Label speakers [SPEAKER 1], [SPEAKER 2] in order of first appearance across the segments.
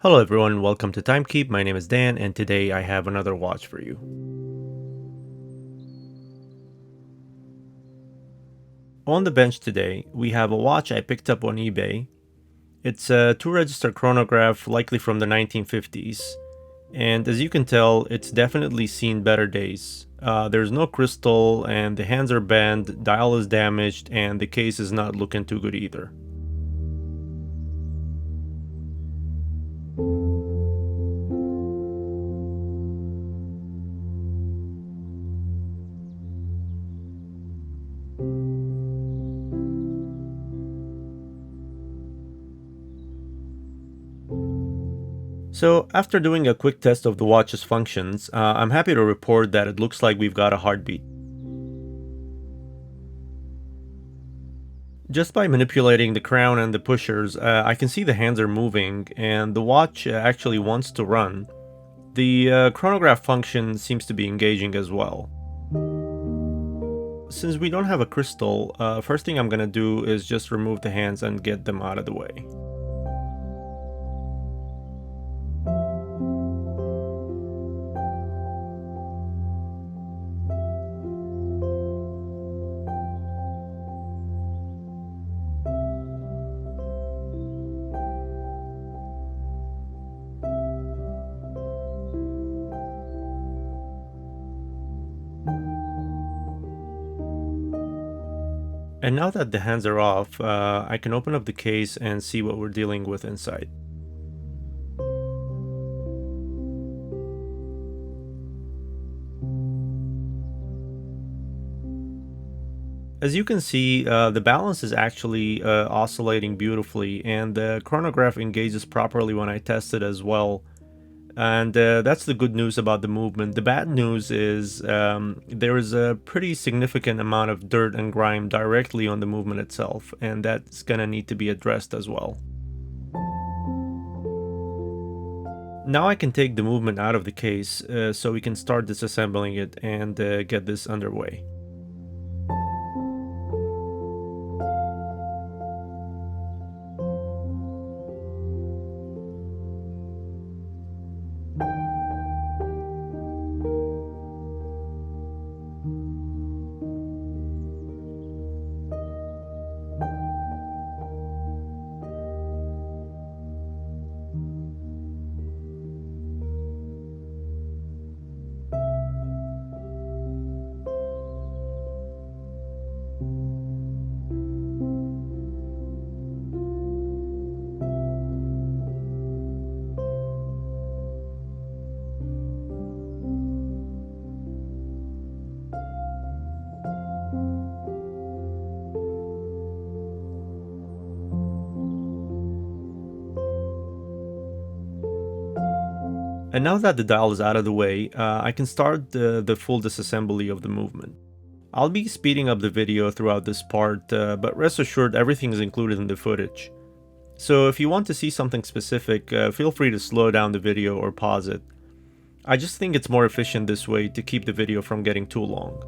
[SPEAKER 1] Hello everyone, welcome to Timekeep. My name is Dan and today I have another watch for you. On the bench today, we have a watch I picked up on eBay. It's a 2-register chronograph, likely from the 1950s. And as you can tell, it's definitely seen better days. There's no crystal and the hands are bent, dial is damaged, and the case is not looking too good either. So after doing a quick test of the watch's functions, I'm happy to report that it looks like we've got a heartbeat. Just by manipulating the crown and the pushers, I can see the hands are moving and the watch actually wants to run. The chronograph function seems to be engaging as well. Since we don't have a crystal, first thing I'm gonna do is just remove the hands and get them out of the way. And now that the hands are off, I can open up the case and see what we're dealing with inside. As you can see, the balance is actually oscillating beautifully, and the chronograph engages properly when I test it as well. And that's the good news about the movement. The bad news is there is a pretty significant amount of dirt and grime directly on the movement itself, and that's gonna need to be addressed as well. Now I can take the movement out of the case so we can start disassembling it and get this underway. And now that the dial is out of the way, I can start the full disassembly of the movement. I'll be speeding up the video throughout this part, but rest assured everything is included in the footage. So if you want to see something specific, feel free to slow down the video or pause it. I just think it's more efficient this way to keep the video from getting too long.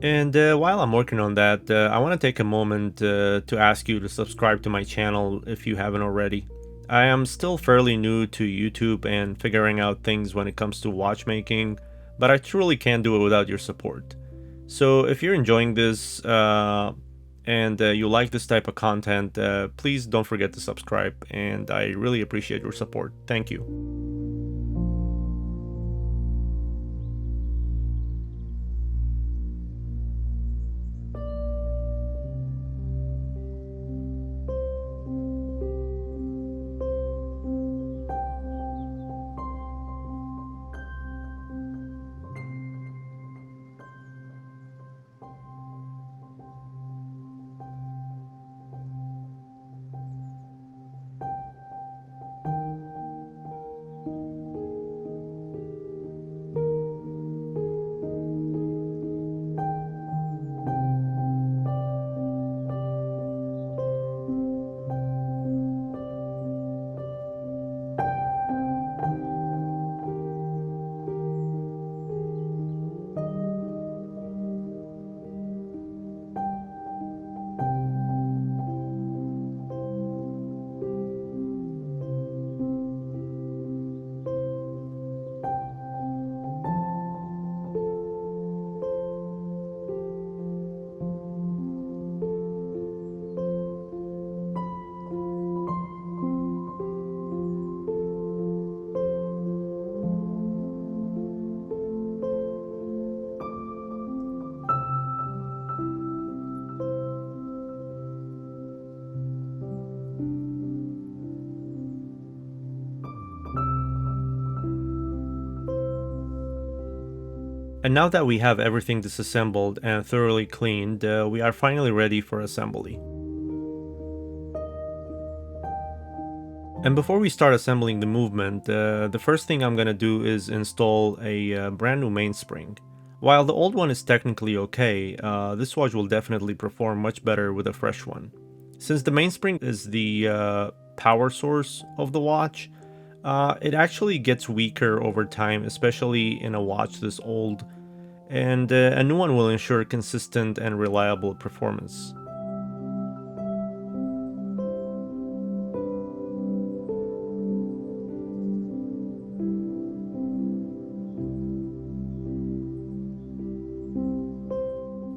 [SPEAKER 1] And while I'm working on that, I want to take a moment to ask you to subscribe to my channel if you haven't already. I am still fairly new to YouTube and figuring out things when it comes to watchmaking, but I truly can't do it without your support. So if you're enjoying this and you like this type of content, please don't forget to subscribe, and I really appreciate your support. Thank you. And now that we have everything disassembled and thoroughly cleaned, we are finally ready for assembly. And before we start assembling the movement, the first thing I'm gonna do is install a brand new mainspring. While the old one is technically okay, this watch will definitely perform much better with a fresh one. Since the mainspring is the power source of the watch, it actually gets weaker over time, especially in a watch this old, and a new one will ensure consistent and reliable performance.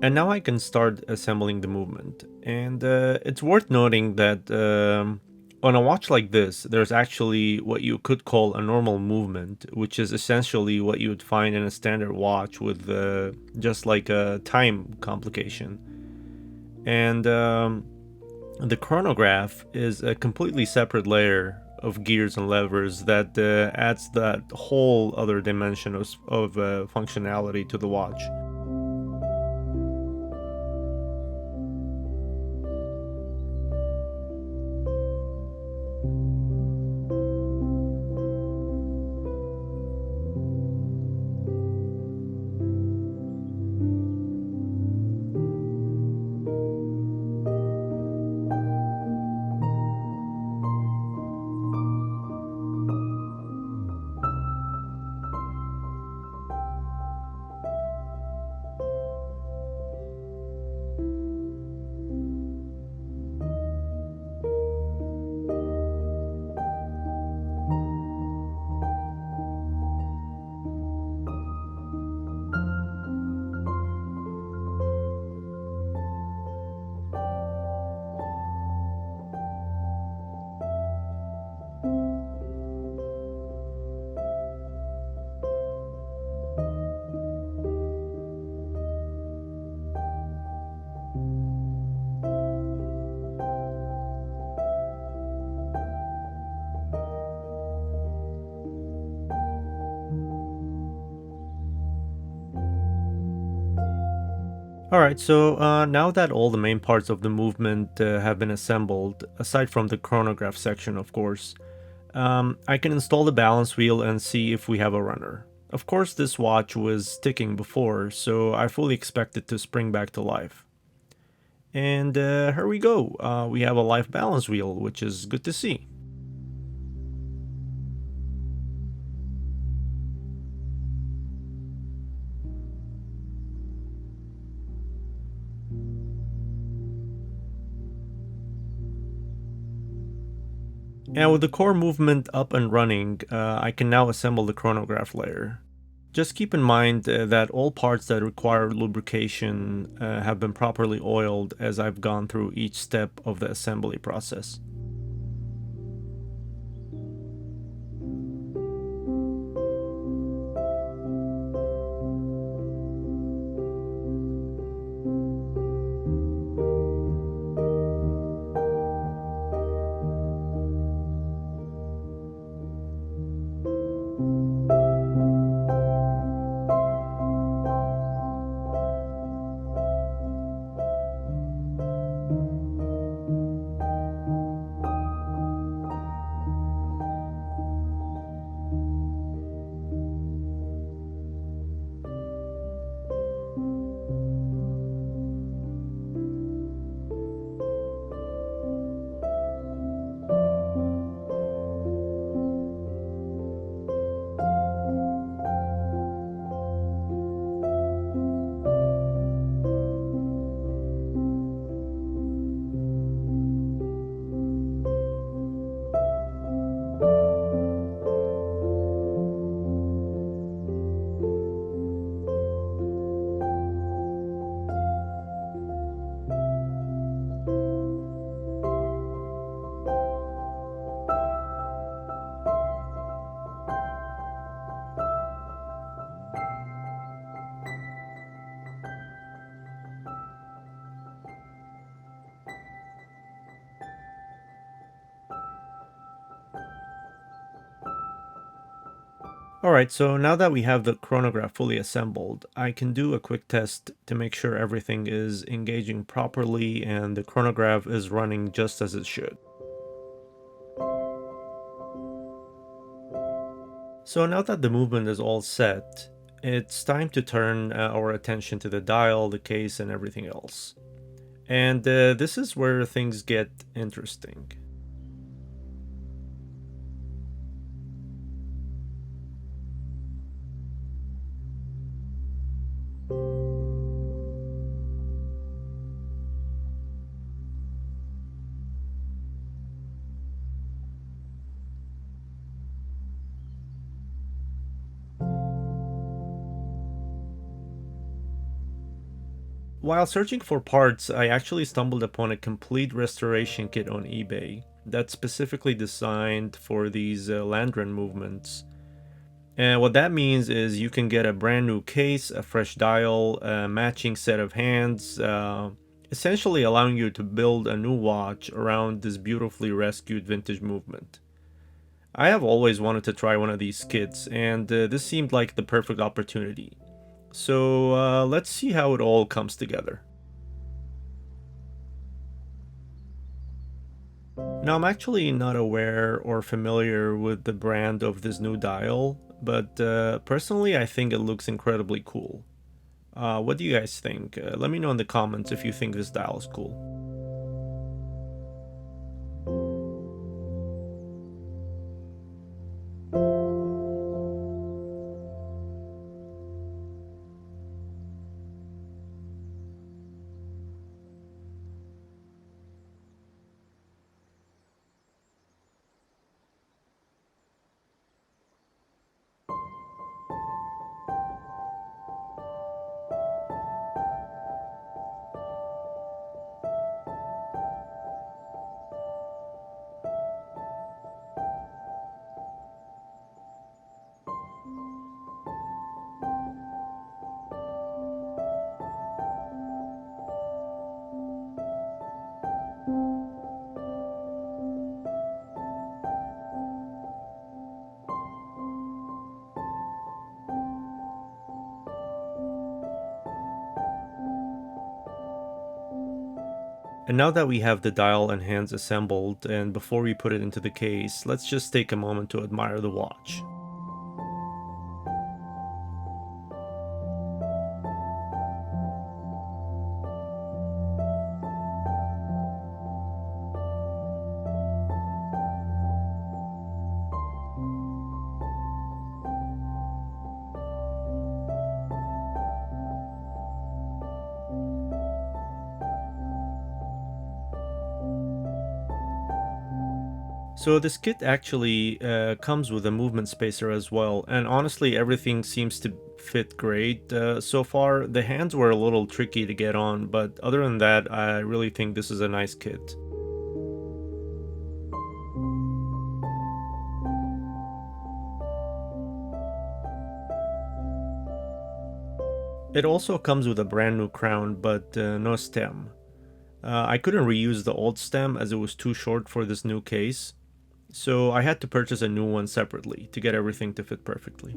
[SPEAKER 1] And now I can start assembling the movement. And it's worth noting that on a watch like this, there's actually what you could call a normal movement, which is essentially what you would find in a standard watch with just like a time complication. And the chronograph is a completely separate layer of gears and levers that adds that whole other dimension of functionality to the watch. Alright, so now that all the main parts of the movement have been assembled, aside from the chronograph section of course, I can install the balance wheel and see if we have a runner. Of course this watch was ticking before, so I fully expect it to spring back to life. And here we go, we have a live balance wheel, which is good to see. And with the core movement up and running, I can now assemble the chronograph layer. Just keep in mind that all parts that require lubrication have been properly oiled as I've gone through each step of the assembly process. Alright, so now that we have the chronograph fully assembled, I can do a quick test to make sure everything is engaging properly and the chronograph is running just as it should. So now that the movement is all set, it's time to turn our attention to the dial, the case, and everything else. And this is where things get interesting. While searching for parts, I actually stumbled upon a complete restoration kit on eBay that's specifically designed for these Landeron movements. And what that means is you can get a brand new case, a fresh dial, a matching set of hands, essentially allowing you to build a new watch around this beautifully rescued vintage movement. I have always wanted to try one of these kits, and this seemed like the perfect opportunity. So let's see how it all comes together. Now, I'm actually not aware or familiar with the brand of this new dial, but personally, I think it looks incredibly cool. What do you guys think? Let me know in the comments if you think this dial is cool. And now that we have the dial and hands assembled, and before we put it into the case, let's just take a moment to admire the watch. So this kit actually comes with a movement spacer as well, and honestly everything seems to fit great so far. The hands were a little tricky to get on, but other than that, I really think this is a nice kit. It also comes with a brand new crown, but no stem. I couldn't reuse the old stem as it was too short for this new case, so I had to purchase a new one separately to get everything to fit perfectly.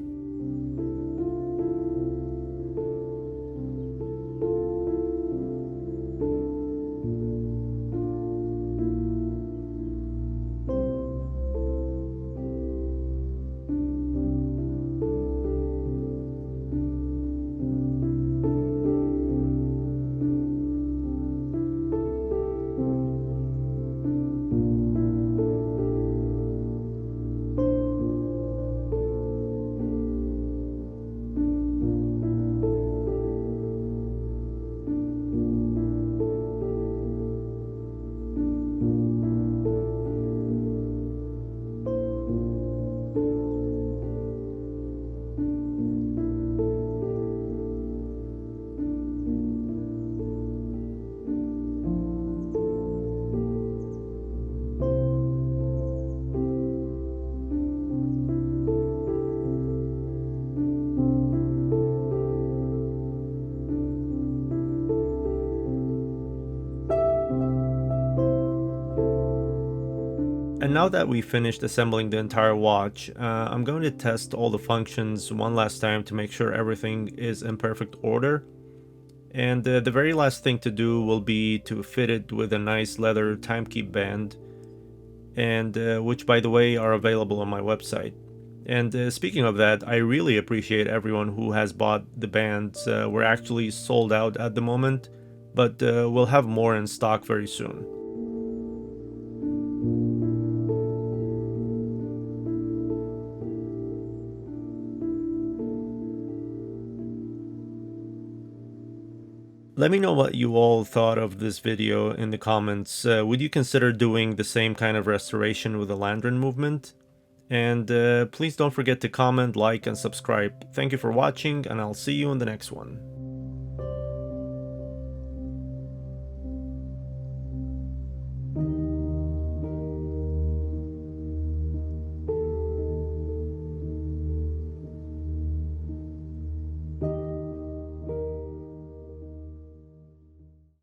[SPEAKER 1] now that we finished assembling the entire watch, I'm going to test all the functions one last time to make sure everything is in perfect order. And the very last thing to do will be to fit it with a nice leather timekeep band, and which, by the way, are available on my website. And speaking of that, I really appreciate everyone who has bought the bands. We're actually sold out at the moment, but we'll have more in stock very soon. Let me know what you all thought of this video in the comments. Would you consider doing the same kind of restoration with the Landeron movement? And please don't forget to comment, like, and subscribe. Thank you for watching, and I'll see you in the next one.